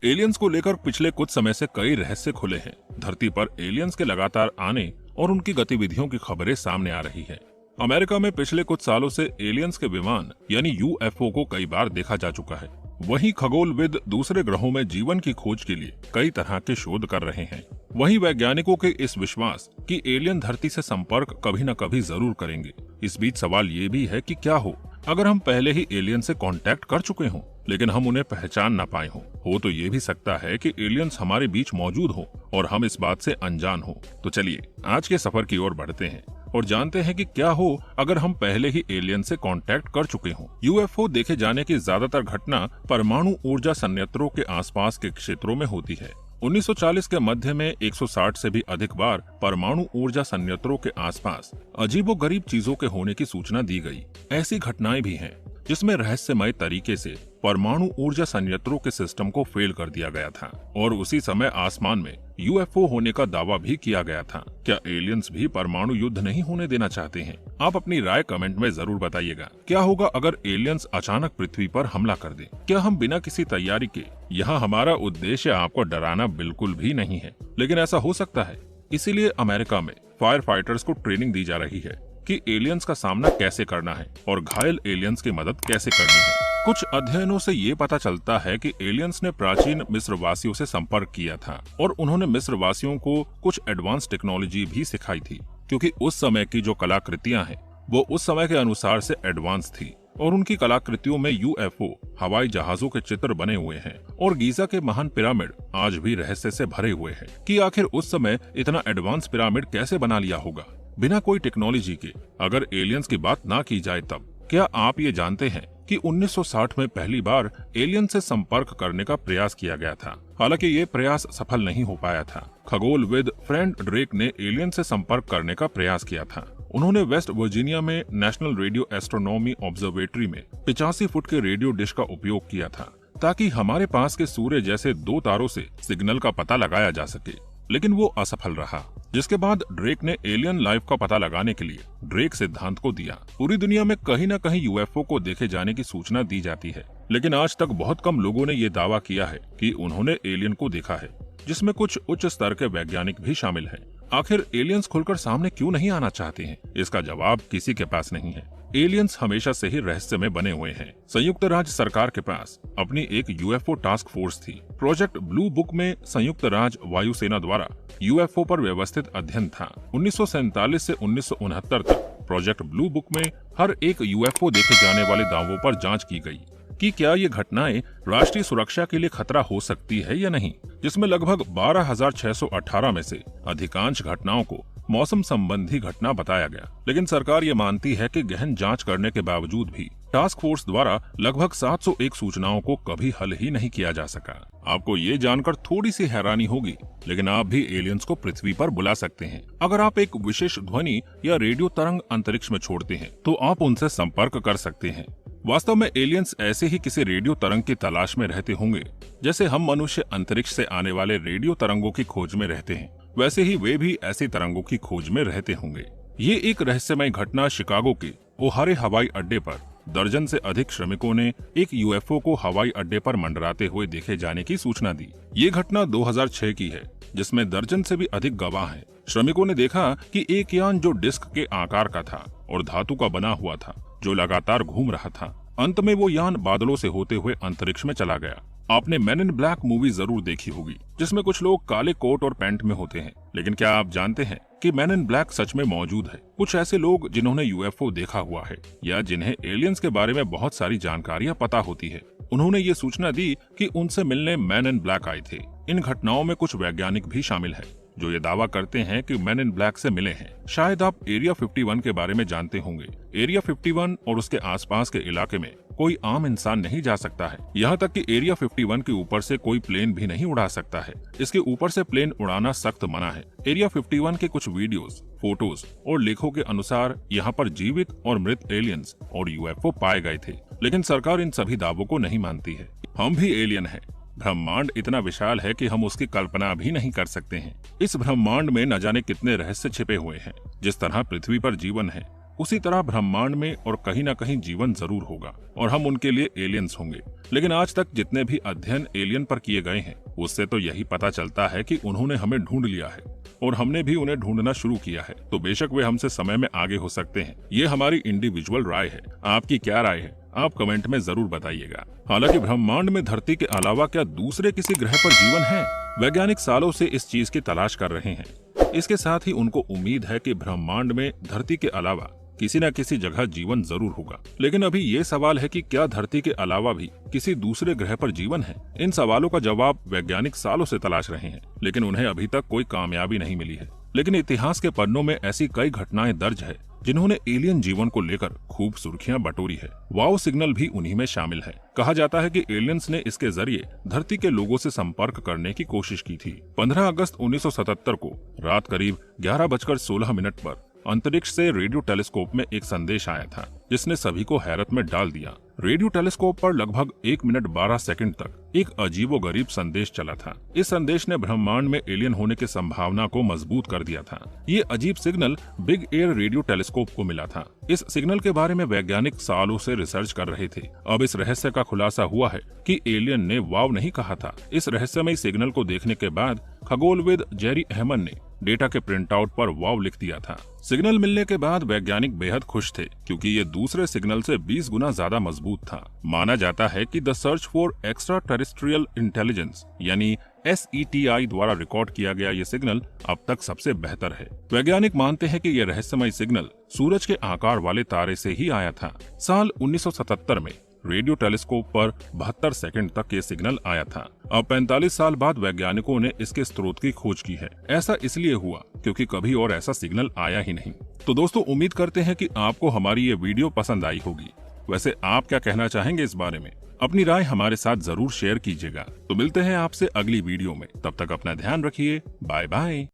Aliens को लेकर पिछले कुछ समय से कई रहस्य खुले हैं। धरती पर एलियंस के लगातार आने और उनकी गतिविधियों की खबरें सामने आ रही है। अमेरिका में पिछले कुछ सालों से एलियंस के विमान यानी यूएफओ को कई बार देखा जा चुका है। वहीं खगोलविद दूसरे ग्रहों में जीवन की खोज के लिए कई तरह के शोध कर रहे हैं। वहीं वैज्ञानिकों के इस विश्वास कि एलियन धरती से संपर्क कभी न कभी जरूर करेंगे। इस बीच सवाल ये भी है कि क्या हो अगर हम पहले ही एलियन से कांटेक्ट कर चुके हों, लेकिन हम उन्हें पहचान न पाए हों। हो तो ये भी सकता है कि एलियंस हमारे बीच मौजूद हो और हम इस बात से अनजान हो। तो चलिए आज के सफर की ओर बढ़ते हैं और जानते हैं कि क्या हो अगर हम पहले ही एलियन से कांटेक्ट कर चुके हों। यूएफओ देखे जाने की ज्यादातर घटना परमाणु ऊर्जा संयंत्रों के आसपास के क्षेत्रों में होती है। 1940 के मध्य में 160 से भी अधिक बार परमाणु ऊर्जा संयंत्रों के आसपास अजीबोगरीब चीजों के होने की सूचना दी गई। ऐसी घटनाएं भी हैं जिसमें रहस्यमय तरीके से परमाणु ऊर्जा संयंत्रों के सिस्टम को फेल कर दिया गया था और उसी समय आसमान में यूएफओ होने का दावा भी किया गया था। क्या एलियंस भी परमाणु युद्ध नहीं होने देना चाहते हैं? आप अपनी राय कमेंट में जरूर बताइएगा। क्या होगा अगर एलियंस अचानक पृथ्वी पर हमला कर दे? क्या हम बिना किसी तैयारी के? यहाँ हमारा उद्देश्य आपको डराना बिल्कुल भी नहीं है, लेकिन ऐसा हो सकता है। इसीलिए अमेरिका में फायर फाइटर्स को ट्रेनिंग दी जा रही है कि एलियंस का सामना कैसे करना है और घायल एलियंस की मदद कैसे करनी है। कुछ अध्ययनों से ये पता चलता है कि एलियंस ने प्राचीन मिस्र वासियों से संपर्क किया था और उन्होंने मिस्र वासियों को कुछ एडवांस टेक्नोलॉजी भी सिखाई थी, क्योंकि उस समय की जो कलाकृतियां हैं वो उस समय के अनुसार से एडवांस थी और उनकी कलाकृतियों में यूएफओ, हवाई जहाजों के चित्र बने हुए हैं और गीजा के महान पिरामिड आज भी रहस्य से भरे हुए हैं कि आखिर उस समय इतना एडवांस पिरामिड कैसे बना लिया होगा बिना कोई टेक्नोलॉजी के। अगर एलियंस की बात ना की जाए तब क्या आप ये जानते हैं कि 1960 में पहली बार एलियन से संपर्क करने का प्रयास किया गया था। हालांकि ये प्रयास सफल नहीं हो पाया था। खगोलविद फ्रैंक ड्रेक ने एलियन से संपर्क करने का प्रयास किया था। उन्होंने वेस्ट वर्जीनिया में नेशनल रेडियो एस्ट्रोनॉमी ऑब्जर्वेटरी में 85 फुट के रेडियो डिश का उपयोग किया था ताकि हमारे पास के सूर्य जैसे दो तारों से सिग्नल का पता लगाया जा सके, लेकिन वो असफल रहा। जिसके बाद ड्रेक ने एलियन लाइफ का पता लगाने के लिए ड्रेक सिद्धांत को दिया। पूरी दुनिया में कहीं न कहीं यूएफओ को देखे जाने की सूचना दी जाती है, लेकिन आज तक बहुत कम लोगों ने ये दावा किया है कि उन्होंने एलियन को देखा है, जिसमें कुछ उच्च स्तर के वैज्ञानिक भी शामिल हैं। आखिर एलियंस खुलकर सामने क्यों नहीं आना चाहते हैं? इसका जवाब किसी के पास नहीं है। एलियंस हमेशा से ही रहस्य में बने हुए हैं। संयुक्त राज्य सरकार के पास अपनी एक यूएफओ टास्क फोर्स थी। प्रोजेक्ट ब्लू बुक में संयुक्त राज्य वायुसेना द्वारा यूएफओ पर व्यवस्थित अध्ययन था। 1947 से 1969 तक प्रोजेक्ट ब्लू बुक में हर एक यूएफओ देखे जाने वाले दावों पर जांच की गई कि क्या ये घटनाएं राष्ट्रीय सुरक्षा के लिए खतरा हो सकती है या नहीं, जिसमें लगभग 12,618 में से अधिकांश घटनाओं को मौसम संबंधी घटना बताया गया। लेकिन सरकार ये मानती है कि गहन जांच करने के बावजूद भी टास्क फोर्स द्वारा लगभग 701 सूचनाओं को कभी हल ही नहीं किया जा सका। आपको ये जानकर थोड़ी सी हैरानी होगी, लेकिन आप भी एलियंस को पृथ्वी पर बुला सकते हैं। अगर आप एक विशेष ध्वनि या रेडियो तरंग अंतरिक्ष में छोड़ते हैं तो आप उनसे संपर्क कर सकते हैं। वास्तव में एलियंस ऐसे ही किसी रेडियो तरंग की तलाश में रहते होंगे, जैसे हम मनुष्य अंतरिक्ष से आने वाले रेडियो तरंगों की खोज में रहते हैं, वैसे ही वे भी ऐसी तरंगों की खोज में रहते होंगे। ये एक रहस्यमय घटना शिकागो के ओहारे हवाई अड्डे पर दर्जन से अधिक श्रमिकों ने एक यूएफओ को हवाई अड्डे पर मंडराते हुए देखे जाने की सूचना दी। ये घटना 2006 की है, जिसमें दर्जन से भी अधिक गवाह हैं। श्रमिकों ने देखा कि एक यान जो डिस्क के आकार का था और धातु का बना हुआ था, जो लगातार घूम रहा था। अंत में वो यान बादलों से होते हुए अंतरिक्ष में चला गया। आपने मैन इन ब्लैक मूवी जरूर देखी होगी, जिसमें कुछ लोग काले कोट और पैंट में होते हैं। लेकिन क्या आप जानते हैं कि मैन इन ब्लैक सच में मौजूद है? कुछ ऐसे लोग जिन्होंने यूएफओ देखा हुआ है या जिन्हें एलियंस के बारे में बहुत सारी जानकारियां पता होती है, उन्होंने ये सूचना दी कि उनसे मिलने मैन इन ब्लैक आए थे। इन घटनाओं में कुछ वैज्ञानिक भी शामिल है जो ये दावा करते हैं कि मैन इन ब्लैक से मिले हैं। शायद आप एरिया 51 के बारे में जानते होंगे। एरिया 51 और उसके आसपास के इलाके में कोई आम इंसान नहीं जा सकता है। यहाँ तक कि एरिया 51 के ऊपर से कोई प्लेन भी नहीं उड़ा सकता है। इसके ऊपर से प्लेन उड़ाना सख्त मना है। एरिया 51 के कुछ वीडियोस, फोटोज और लेखों के अनुसार यहाँ पर जीवित और मृत एलियंस और यूएफओ पाए गए थे, लेकिन सरकार इन सभी दावों को नहीं मानती है। हम भी एलियन हैं। ब्रह्मांड इतना विशाल है कि हम उसकी कल्पना भी नहीं कर सकते हैं। इस ब्रह्मांड में न जाने कितने रहस्य छिपे हुए हैं। जिस तरह पृथ्वी पर जीवन है, उसी तरह ब्रह्मांड में और कहीं न कहीं जीवन जरूर होगा और हम उनके लिए एलियंस होंगे। लेकिन आज तक जितने भी अध्ययन एलियन पर किए गए हैं उससे तो यही पता चलता है कि उन्होंने हमें ढूंढ लिया है और हमने भी उन्हें ढूंढना शुरू किया है। तो बेशक वे हमसे समय में आगे हो सकते हैं, ये हमारी इंडिविजुअल राय है। आपकी क्या राय है आप कमेंट में जरूर बताइएगा। हालांकि ब्रह्मांड में धरती के अलावा क्या दूसरे किसी ग्रह पर जीवन है? वैज्ञानिक सालों से इस चीज की तलाश कर रहे हैं। इसके साथ ही उनको उम्मीद है कि ब्रह्मांड में धरती के अलावा किसी न किसी जगह जीवन जरूर होगा। लेकिन अभी ये सवाल है कि क्या धरती के अलावा भी किसी दूसरे ग्रह पर जीवन है? इन सवालों का जवाब वैज्ञानिक सालों से तलाश रहे हैं, लेकिन उन्हें अभी तक कोई कामयाबी नहीं मिली है। लेकिन इतिहास के पन्नों में ऐसी कई घटनाएं दर्ज है जिन्होंने एलियन जीवन को लेकर खूब सुर्खियां बटोरी है। वाव सिग्नल भी उन्हीं में शामिल है। कहा जाता है कि एलियंस ने इसके जरिए धरती के लोगों से संपर्क करने की कोशिश की थी। 15 अगस्त 1977 को रात करीब 11:16 पर अंतरिक्ष से रेडियो टेलीस्कोप में एक संदेश आया था जिसने सभी को हैरत में डाल दिया। रेडियो टेलीस्कोप पर लगभग 1 मिनट 12 सेकंड तक एक अजीबोगरीब संदेश चला था। इस संदेश ने ब्रह्मांड में एलियन होने की संभावना को मजबूत कर दिया था। ये अजीब signal big air radio telescope को मिला था। इस सिग्नल के बारे में वैज्ञानिक सालों से रिसर्च कर रहे थे। अब इस रहस्य का खुलासा हुआ है कि एलियन ने वाव नहीं कहा था। इस रहस्यमय सिग्नल को देखने के बाद खगोलविद जेरी अहमन ने डेटा के प्रिंट आउट पर वाव लिख दिया था। सिग्नल मिलने के बाद वैज्ञानिक बेहद खुश थे क्योंकि ये दूसरे सिग्नल से 20 गुना ज्यादा मजबूत था। माना जाता है कि the search for extra terrestrial intelligence यानी SETI द्वारा रिकॉर्ड किया गया ये सिग्नल अब तक सबसे बेहतर है। वैज्ञानिक मानते हैं कि ये रहस्यमय सिग्नल सूरज के आकार वाले तारे से ही आया था। साल 1977 में रेडियो टेलीस्कोप पर 72 सेकंड तक ये सिग्नल आया था। अब 45 साल बाद वैज्ञानिकों ने इसके स्रोत की खोज की है। ऐसा इसलिए हुआ क्योंकि कभी और ऐसा सिग्नल आया ही नहीं। तो दोस्तों उम्मीद करते हैं कि आपको हमारी ये वीडियो पसंद आई होगी। वैसे आप क्या कहना चाहेंगे इस बारे में? अपनी राय हमारे साथ जरूर शेयर कीजिएगा। तो मिलते हैं आपसे अगली वीडियो में। तब तक अपना ध्यान रखिए। Bye bye.